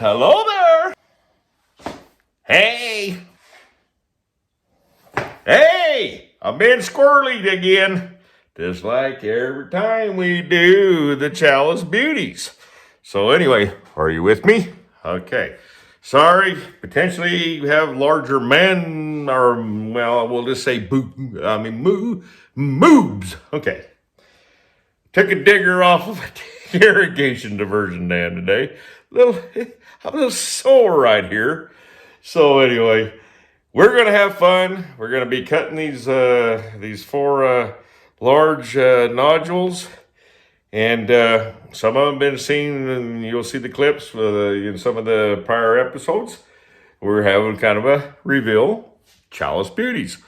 Hello there. Hey. Hey, I'm being squirrely again. Just like every time we do the Chalice Beauties. So anyway, are you with me? Okay. Sorry, potentially you have larger men, or well, we'll just say moobs. Okay. Took a digger off of an irrigation diversion dam today. I'm a little sore right here. So anyway, we're gonna have fun. We're gonna be cutting these four large nodules, and some of them been seen, and you'll see the clips in some of the prior episodes. We're having kind of a reveal, Chalice Beauties.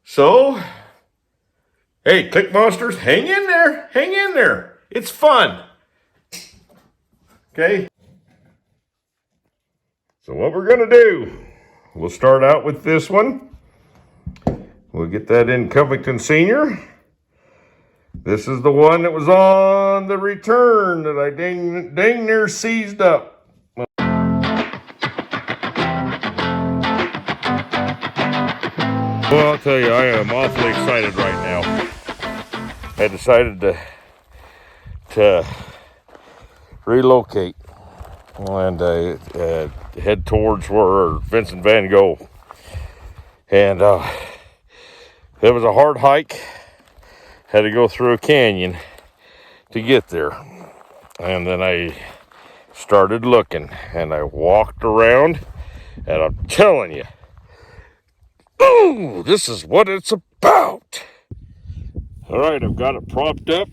So, hey, Click Monsters, hang in there, hang in there. It's fun. Okay. So what we're gonna do? We'll start out with this one. We'll get that in Covington Senior. This is the one that was on the return that I dang near seized up. Well, I'll tell you, I am awfully excited right now. I decided to relocate and head towards where Vincent Van Gogh. And it was a hard hike. Had to go through a canyon to get there. And then I started looking and I walked around, and I'm telling you, ooh, this is what it's about. All right, I've got it propped up.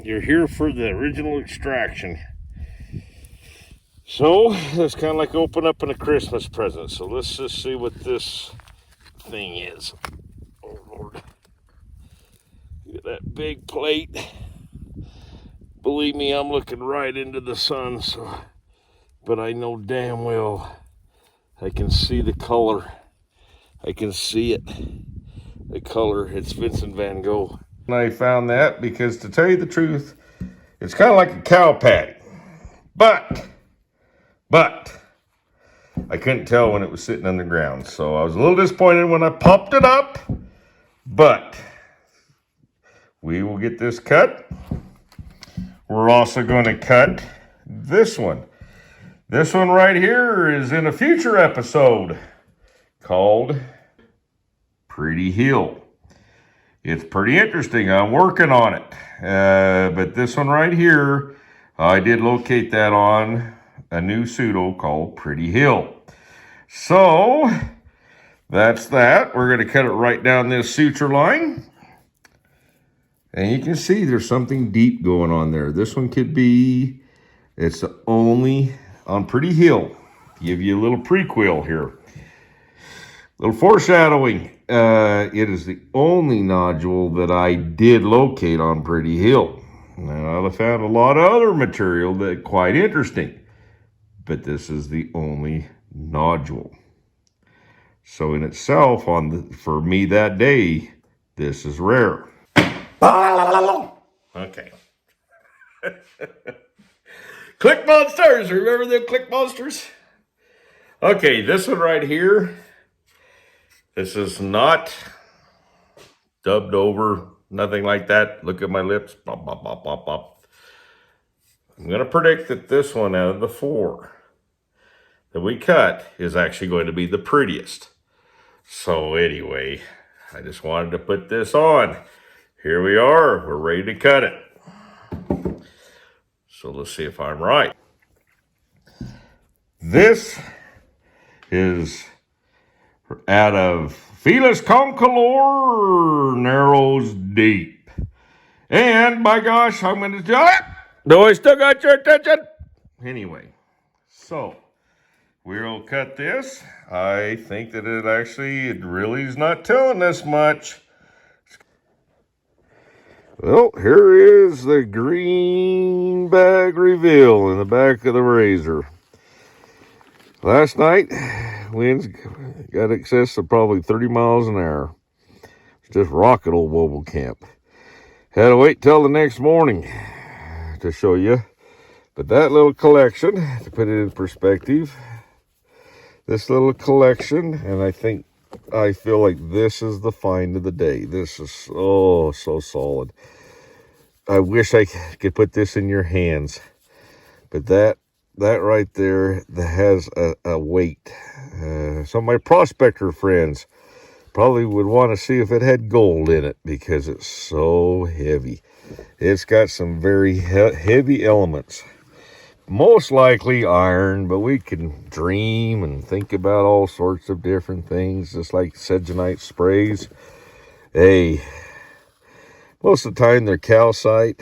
You're here for the original extraction. So it's kind of like open up a Christmas present. So let's just see what this thing is. Oh Lord. Look at that big plate. Believe me, I'm looking right into the sun, but I know damn well I can see the color. I can see it. The color, it's Vincent Van Gogh. And I found that because, to tell you the truth, it's kind of like a cow patty. But I couldn't tell when it was sitting on the ground. So I was a little disappointed when I popped it up. But we will get this cut. We're also going to cut this one. This one right here is in a future episode called Pretty Hill. It's pretty interesting. I'm working on it. But this one right here, I did locate that on a new pseudo called Pretty Hill. So that's that. We're going to cut it right down this suture line. And you can see there's something deep going on there. This one could be, it's the only on Pretty Hill. Give you a little prequel here. Little foreshadowing. It is the only nodule that I did locate on Pretty Hill. Now, I found a lot of other material that quite interesting, but this is the only nodule. So in itself, for me that day, this is rare. Okay. Click Monsters. Remember them Click Monsters? Okay, this one right here. This is not dubbed over, nothing like that. Look at my lips. Bop, bop, bop, bop, bop. I'm going to predict that this one out of the four that we cut is actually going to be the prettiest. So anyway, I just wanted to put this on. Here we are. We're ready to cut it. So let's see if I'm right. This is out of Felis Concolor Narrows Deep. And by gosh, I'm going to tell it. Do I still got your attention? Anyway, so we'll cut this. I think that it really is not telling us much. Well, here is the green bag reveal in the back of the razor. Last night, winds got excess of probably 30 miles an hour. It's just rocket old Wobble Camp. Had to wait till the next morning to show you But that little collection, to put it in perspective, this little collection, and I feel like this is the find of the day. This is so solid. I wish I could put this in your hands, but that right there, that has a weight. Some of my prospector friends probably would want to see if it had gold in it because it's so heavy. It's got some very heavy elements. Most likely iron, but we can dream and think about all sorts of different things, just like sedgenite sprays. Hey, most of the time they're calcite.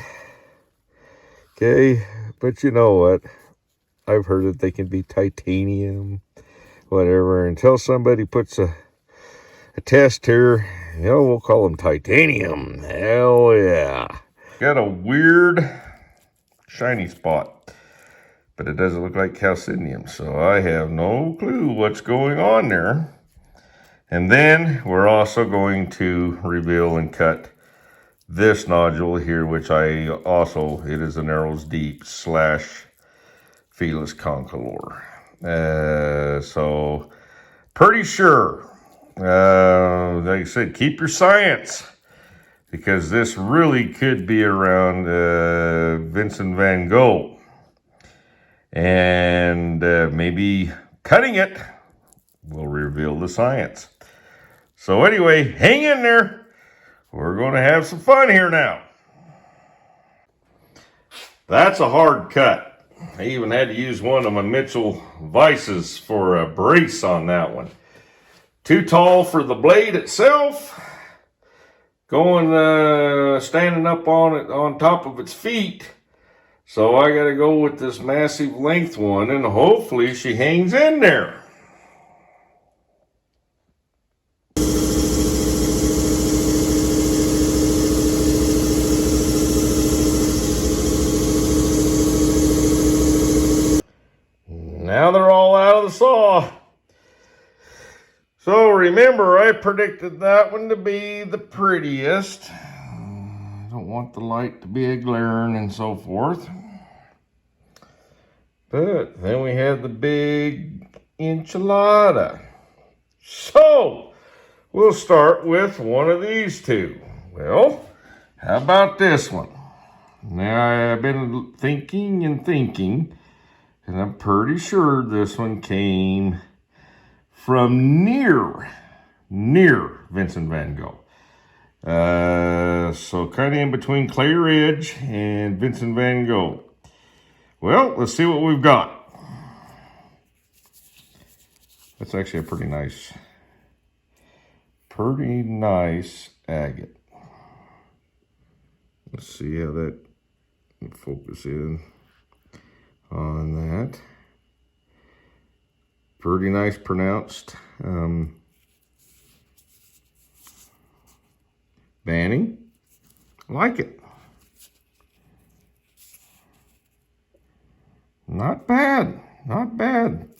Okay, but you know what? I've heard that they can be titanium, whatever. Until somebody puts a test here, we'll call them titanium. Hell yeah. Got a weird shiny spot, but it doesn't look like calcinium, so I have no clue what's going on there. And then we're also going to reveal and cut this nodule here, which it is a Narrows Deep / Felis concolor. So pretty sure, like I said, keep your science, because this really could be around Vincent van Gogh. And maybe cutting it will reveal the science. So anyway, hang in there. We're going to have some fun here now. That's a hard cut. I even had to use one of my Mitchell vices for a brace on that one. Too tall for the blade itself. Standing up on it on top of its feet. So I got to go with this massive length one, and hopefully she hangs in there. Now they're all out of the saw. So remember, I predicted that one to be the prettiest. I don't want the light to be a glaring and so forth. But then we had the big enchilada. So we'll start with one of these two. Well, how about this one? Now I've been thinking, and I'm pretty sure this one came from near Vincent van Gogh. So kind of in between Clay Ridge and Vincent van Gogh. Well, let's see what we've got. That's actually a pretty nice agate. Let's see how that focus in on that. Pretty nice pronounced banding. Like it. Not bad.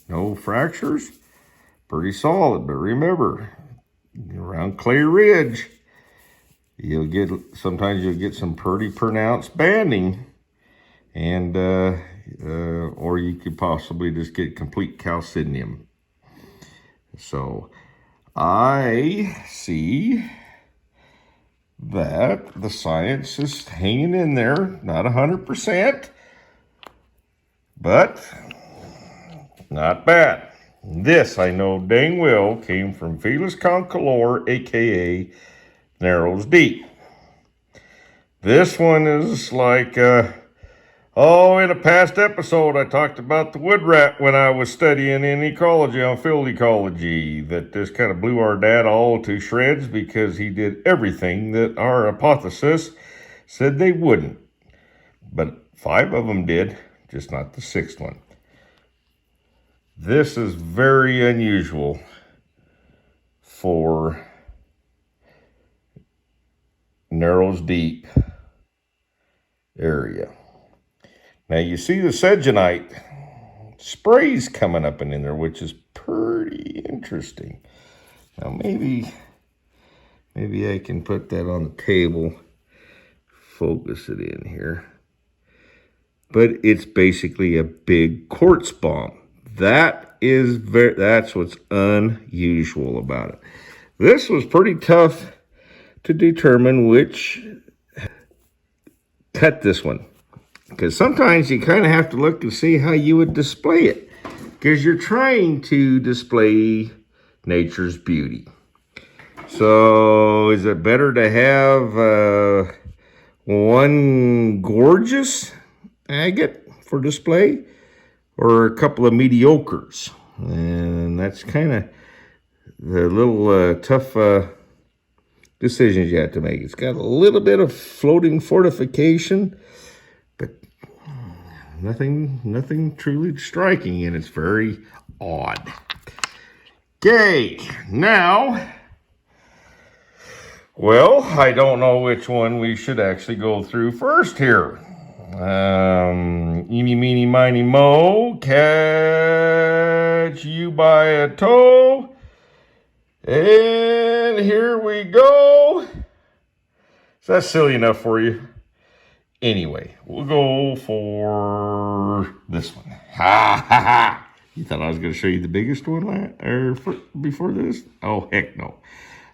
No fractures. Pretty solid. But remember, around Clay Ridge, sometimes you'll get some pretty pronounced banding, and or you could possibly just get complete calcinium. So I see that the science is hanging in there, not 100%, but not bad. This, I know dang well, came from Felis concolor, aka Narrows Deep. This one is like, in a past episode, I talked about the wood rat when I was studying in ecology on field ecology, that this kind of blew our dad all to shreds because he did everything that our hypothesis said they wouldn't. But 5 of them did, just not the 6th one. This is very unusual for Narrows Deep area. Now you see the sedgenite sprays coming up and in there, which is pretty interesting. Now maybe I can put that on the table, focus it in here. but it's basically a big quartz bomb. That's what's unusual about it. This was pretty tough to determine which cut this one, because sometimes you kind of have to look and see how you would display it, because you're trying to display nature's beauty. So is it better to have one gorgeous agate for display, or a couple of mediocres? And that's kind of the little tough decisions you have to make. It's got a little bit of floating fortification, but nothing truly striking, and it's very odd. Okay, now, well, I don't know which one we should actually go through first here. Eeny, meeny, miny, mo, catch you by a toe. And here we go. Is that silly enough for you? Anyway, we'll go for this one. Ha ha ha. You thought I was going to show you the biggest one before this? Oh, heck no.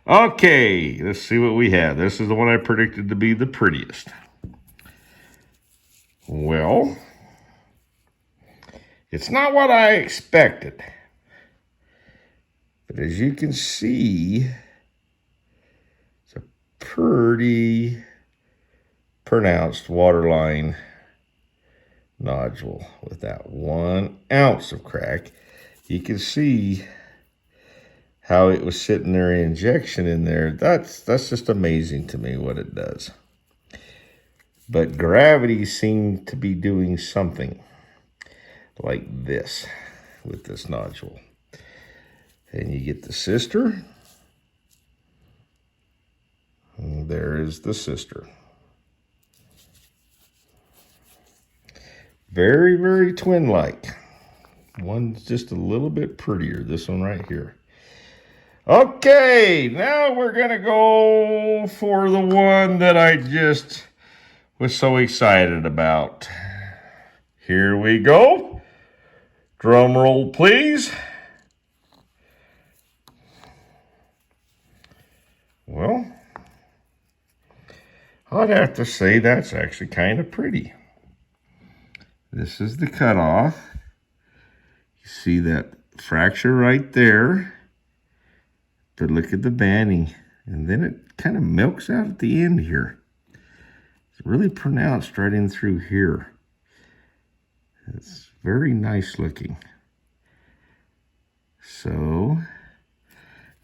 Okay, let's see what we have. This is the one I predicted to be the prettiest. Well, it's not what I expected. But as you can see, it's a pretty pronounced waterline nodule with that 1 ounce of crack. You can see how it was sitting there, injection in there. That's just amazing to me what it does. But gravity seemed to be doing something like this with this nodule. And you get the sister. And there is the sister. Very, very twin-like. One's just a little bit prettier, this one right here. Okay, now we're going to go for the one that I just was so excited about. Here we go. Drum roll, please. Well, I'd have to say that's actually kind of pretty. This is the cutoff. You see that fracture right there. But look at the banding. And then it kind of milks out at the end here. It's really pronounced right in through here. It's very nice looking. So,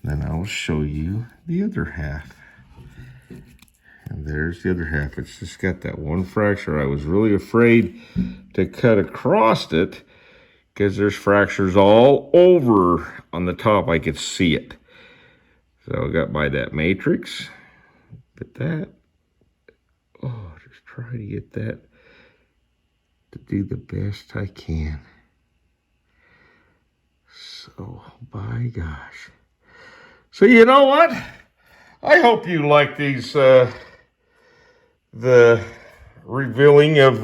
then I'll show you the other half. And there's the other half. It's just got that one fracture. I was really afraid to cut across it because there's fractures all over on the top. I could see it. So I got by that matrix. But that, just try to get that to do the best I can. So, by gosh. So you know what? I hope you like these, the revealing of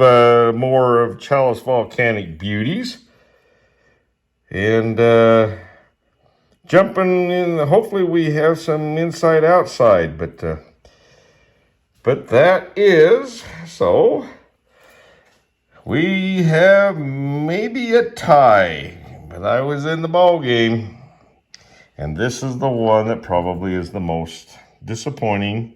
more of Challis Volcanic beauties. And jumping in, hopefully we have some inside outside, but that is, so we have maybe a tie, but I was in the ball game. And this is the one that probably is the most disappointing.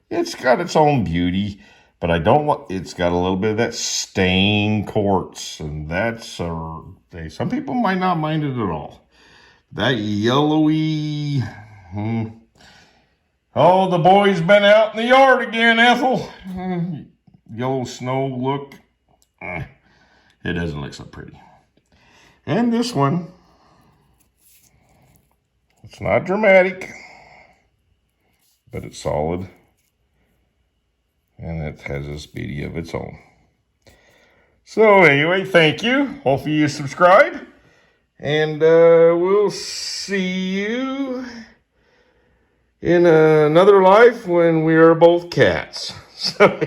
It's got its own beauty, but it's got a little bit of that stained quartz, and that's some people might not mind it at all. That yellowy, oh, the boy's been out in the yard again, Ethel. Yellow snow look, it doesn't look so pretty. And this one, it's not dramatic, but it's solid. And it has this beauty of its own. So anyway, thank you. Hopefully you subscribe. And we'll see you in another life when we are both cats. So